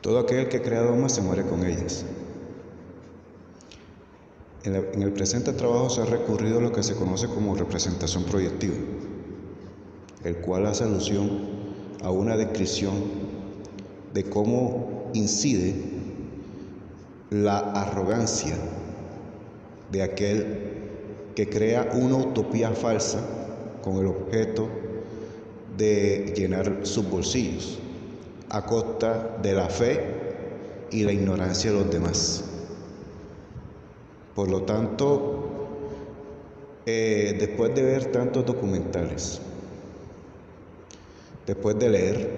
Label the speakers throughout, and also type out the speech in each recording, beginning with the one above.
Speaker 1: Todo aquel que crea dogmas se muere con ellas. En el presente trabajo se ha recurrido a lo que se conoce como representación proyectiva, el cual hace alusión a una descripción de cómo incide la arrogancia de aquel que crea una utopía falsa con el objeto de llenar sus bolsillos a costa de la fe y la ignorancia de los demás. Por lo tanto, después de ver tantos documentales, después de leer,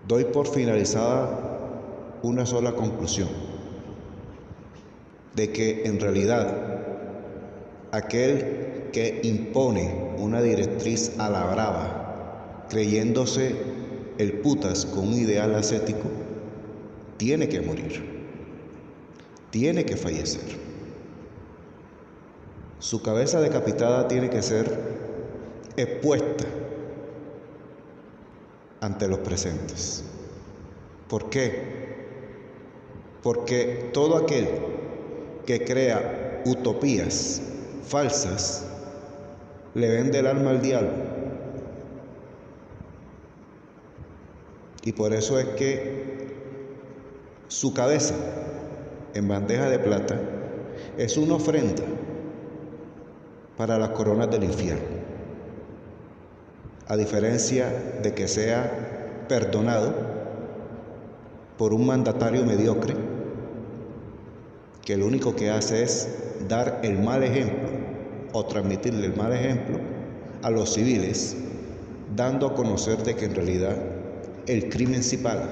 Speaker 1: doy por finalizada una sola conclusión, de que en realidad aquel que impone una directriz a la brava, creyéndose el putas con un ideal ascético, tiene que morir, tiene que fallecer. Su cabeza decapitada tiene que ser expuesta ante los presentes. ¿Por qué? Porque todo aquel que crea utopías falsas le vende el alma al diablo. Y por eso es que su cabeza en bandeja de plata es una ofrenda para las coronas del infierno, a diferencia de que sea perdonado por un mandatario mediocre que lo único que hace es dar el mal ejemplo o transmitirle el mal ejemplo a los civiles, dando a conocer de que en realidad el crimen sí paga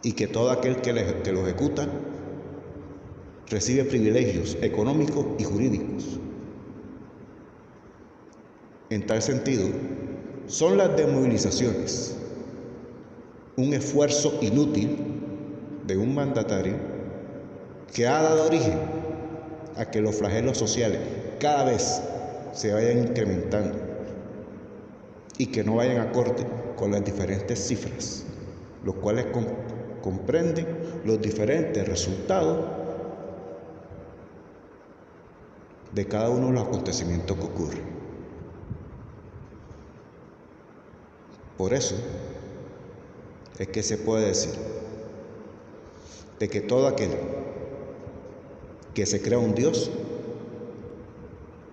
Speaker 1: y que todo aquel que lo ejecuta recibe privilegios económicos y jurídicos. En tal sentido, son las desmovilizaciones un esfuerzo inútil de un mandatario que ha dado origen a que los flagelos sociales cada vez se vayan incrementando y que no vayan acorde con las diferentes cifras, los cuales comprenden los diferentes resultados de cada uno de los acontecimientos que ocurren. Por eso es que se puede decir de que todo aquel que se crea un Dios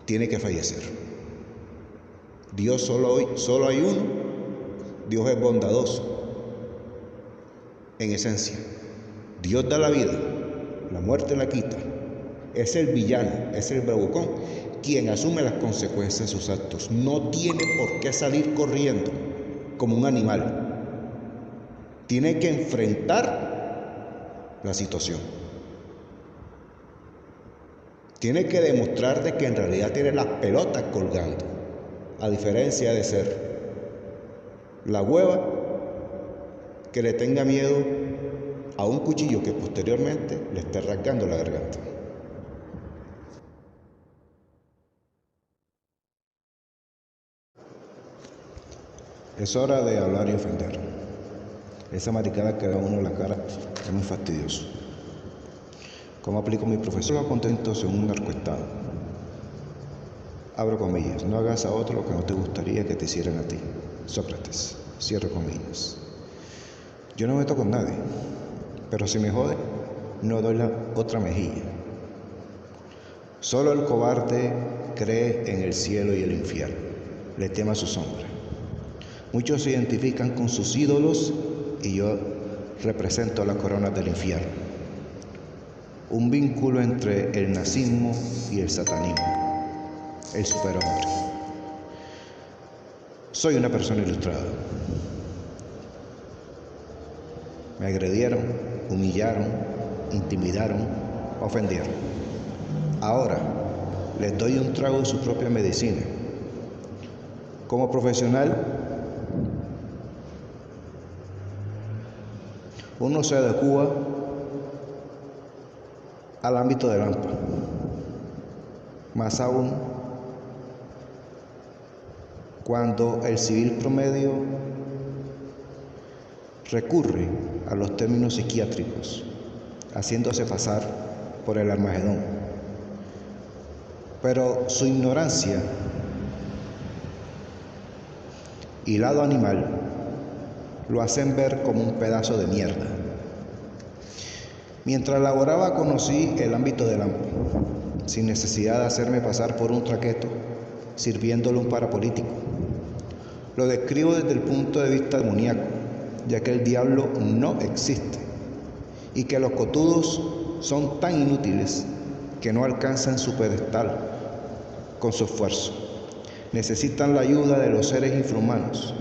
Speaker 1: tiene que fallecer. Dios solo hay uno. Dios es bondadoso en esencia. Dios da la vida, la muerte la quita. Es el villano, es el bravucón quien asume las consecuencias de sus actos. No tiene por qué salir corriendo como un animal. Tiene que enfrentar la situación. Tiene que demostrar de que en realidad tiene las pelotas colgando, a diferencia de ser la hueva que le tenga miedo a un cuchillo que posteriormente le esté rasgando la garganta. Es hora de hablar y ofender. Esa maricada que da uno en la cara es muy fastidioso. ¿Cómo aplico mi profesión? Los contentos en un narcoestado. Abro comillas. No hagas a otro lo que no te gustaría que te hicieran a ti. Sócrates. Cierro comillas. Yo no me meto con nadie, pero si me jode, no doy la otra mejilla. Solo el cobarde cree en el cielo y el infierno. Le teme a su sombra. Muchos se identifican con sus ídolos y yo represento las coronas del infierno. Un vínculo entre el nazismo y el satanismo. El superhombre. Soy una persona ilustrada. Me agredieron, humillaron, intimidaron, ofendieron. Ahora les doy un trago de su propia medicina. Como profesional, uno se adecua al ámbito del AMPA. Más aún, cuando el civil promedio recurre a los términos psiquiátricos, haciéndose pasar por el Armagedón. Pero su ignorancia y lado animal lo hacen ver como un pedazo de mierda. Mientras laboraba conocí el ámbito del AMPA, sin necesidad de hacerme pasar por un traqueto, sirviéndole un parapolítico. Lo describo desde el punto de vista demoníaco, ya que el diablo no existe y que los cotudos son tan inútiles que no alcanzan su pedestal con su esfuerzo. Necesitan la ayuda de los seres infrahumanos.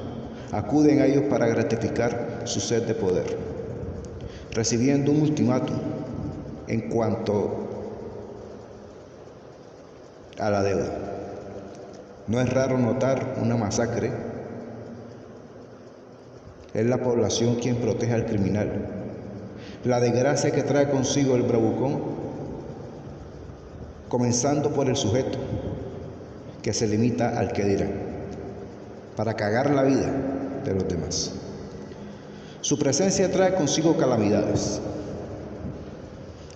Speaker 1: Acuden a ellos para gratificar su sed de poder, recibiendo un ultimátum en cuanto a la deuda. No es raro notar una masacre. Es la población quien protege al criminal. La desgracia que trae consigo el bravucón, comenzando por el sujeto, que se limita al que dirá, para cagar la vida de los demás. Su presencia trae consigo calamidades.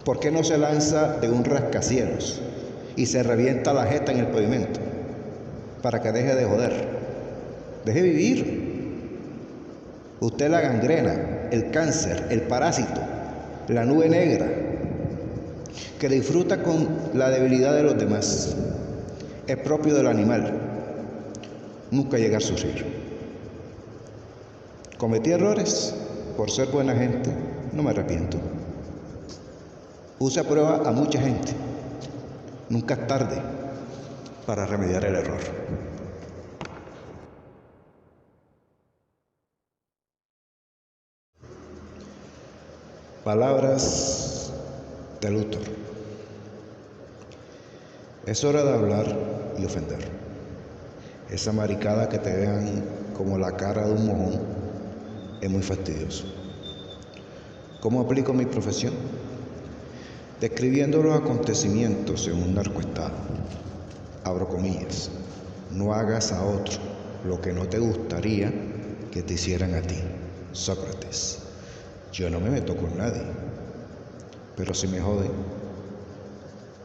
Speaker 1: ¿Por qué no se lanza de un rascacielos y se revienta la jeta en el pavimento para que deje de joder? Deje vivir. Usted la gangrena, el cáncer, el parásito, la nube negra, que disfruta con la debilidad de los demás. Es propio del animal nunca llegar a sufrir. Cometí errores por ser buena gente, no me arrepiento. Puse a prueba a mucha gente. Nunca es tarde para remediar el error. Palabras de Luthor. Es hora de hablar y ofender. Esa maricada que te vean como la cara de un mojón es muy fastidioso. ¿Cómo aplico mi profesión? Describiendo los acontecimientos en un narcoestado. Abro comillas. No hagas a otro lo que no te gustaría que te hicieran a ti. Sócrates. Yo no me meto con nadie, pero si me jode,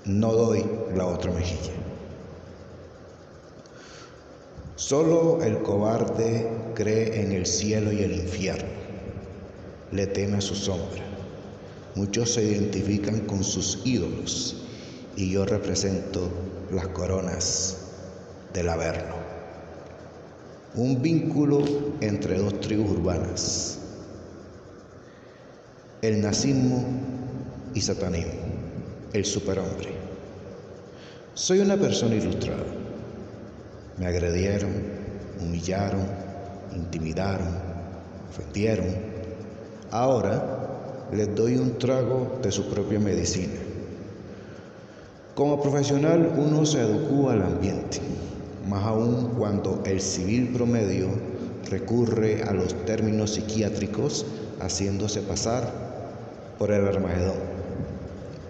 Speaker 1: no doy la otra mejilla. Solo el cobarde cree en el cielo y el infierno, le teme a su sombra. Muchos se identifican con sus ídolos y yo represento las coronas del Averno. Un vínculo entre dos tribus urbanas, el nazismo y satanismo, el superhombre. Soy una persona ilustrada. Me agredieron, humillaron, intimidaron, ofendieron. Ahora les doy un trago de su propia medicina. Como profesional uno se adecúa al ambiente, más aún cuando el civil promedio recurre a los términos psiquiátricos haciéndose pasar por el Armagedón.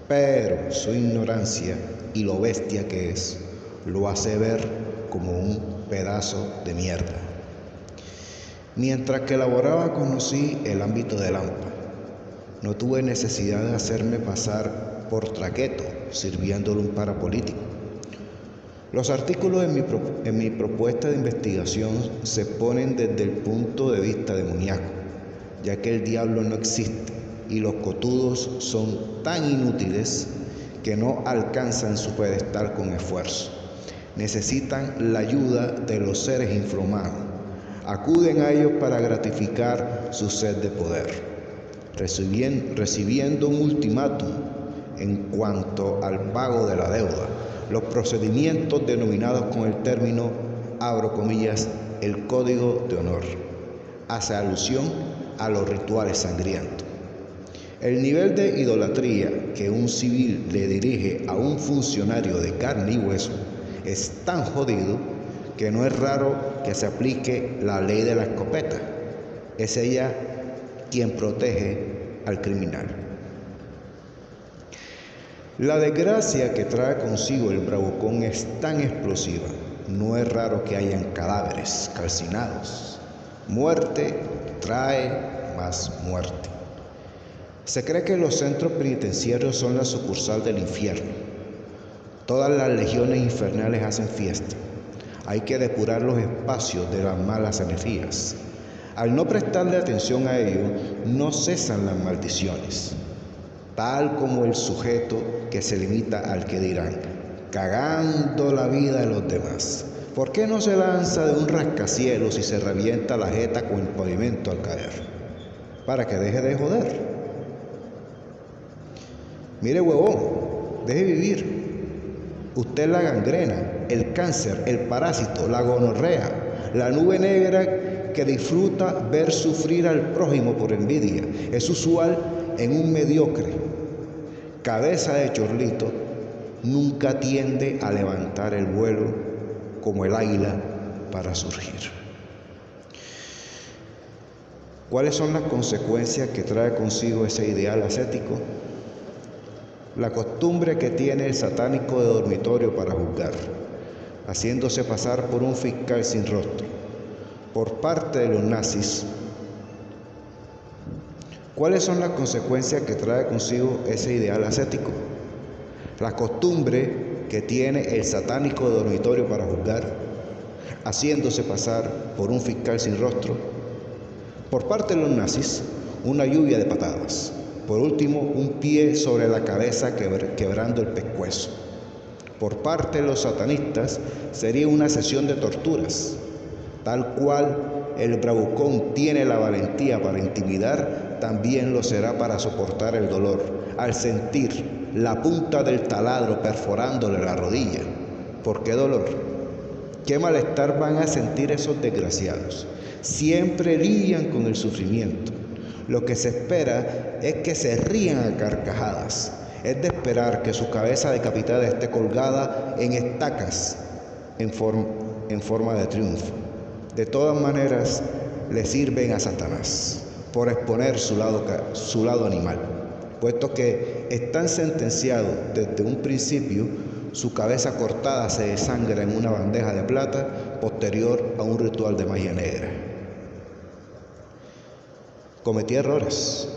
Speaker 1: Pero su ignorancia y lo bestia que es, lo hace ver como un pedazo de mierda. Mientras que laboraba conocí el ámbito del AMPA. No tuve necesidad de hacerme pasar por traqueto, sirviéndole un parapolítico. Los artículos en mi propuesta de investigación se ponen desde el punto de vista demoníaco, ya que el diablo no existe y los cotudos son tan inútiles que no alcanzan su pedestal con esfuerzo. Necesitan la ayuda de los seres infrahumanos. Acuden a ellos para gratificar su sed de poder, recibiendo un ultimátum en cuanto al pago de la deuda. Los procedimientos denominados con el término, abro comillas, el código de honor, hace alusión a los rituales sangrientos. El nivel de idolatría que un civil le dirige a un funcionario de carne y hueso es tan jodido que no es raro que se aplique la ley de la escopeta. Es ella quien protege al criminal. La desgracia que trae consigo el bravucón es tan explosiva, no es raro que hayan cadáveres calcinados. Muerte trae más muerte. Se cree que los centros penitenciarios son la sucursal del infierno. Todas las legiones infernales hacen fiesta. Hay que depurar los espacios de las malas energías. Al no prestarle atención a ello, no cesan las maldiciones, tal como el sujeto que se limita al que dirán, cagando la vida de los demás. ¿Por qué no se lanza de un rascacielos y se revienta la jeta con el pavimento al caer? Para que deje de joder. Mire, huevón, deje vivir. Usted es la gangrena, el cáncer, el parásito, la gonorrea, la nube negra que disfruta ver sufrir al prójimo por envidia. Es usual en un mediocre. Cabeza de chorlito nunca tiende a levantar el vuelo como el águila para surgir. ¿Cuáles son las consecuencias que trae consigo ese ideal ascético? La costumbre que tiene el satánico de dormitorio para juzgar, haciéndose pasar por un fiscal sin rostro, por parte de los nazis. ¿Cuáles son las consecuencias que trae consigo ese ideal ascético? La costumbre que tiene el satánico de dormitorio para juzgar, haciéndose pasar por un fiscal sin rostro, por parte de los nazis, una lluvia de patadas. Por último, un pie sobre la cabeza quebrando el pescuezo. Por parte de los satanistas, sería una sesión de torturas. Tal cual el bravucón tiene la valentía para intimidar, también lo será para soportar el dolor, al sentir la punta del taladro perforándole la rodilla. ¿Por qué dolor? ¿Qué malestar van a sentir esos desgraciados? Siempre lidian con el sufrimiento. Lo que se espera es que se rían a carcajadas. Es de esperar que su cabeza decapitada esté colgada en estacas en forma de triunfo. De todas maneras, le sirven a Satanás por exponer su lado animal, puesto que están sentenciados desde un principio. Su cabeza cortada se desangra en una bandeja de plata posterior a un ritual de magia negra. Cometí errores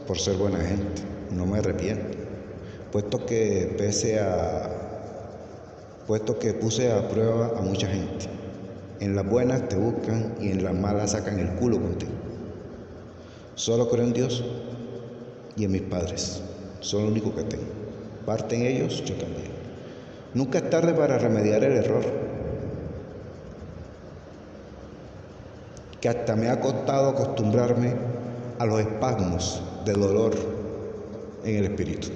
Speaker 1: por ser buena gente, no me arrepiento, puesto que puse a prueba a mucha gente. En las buenas te buscan y en las malas sacan el culo contigo. Solo creo en Dios y en mis padres, son lo único que tengo. Parten ellos, yo también. Nunca es tarde para remediar el error, que hasta me ha costado acostumbrarme a los espasmos de dolor en el espíritu.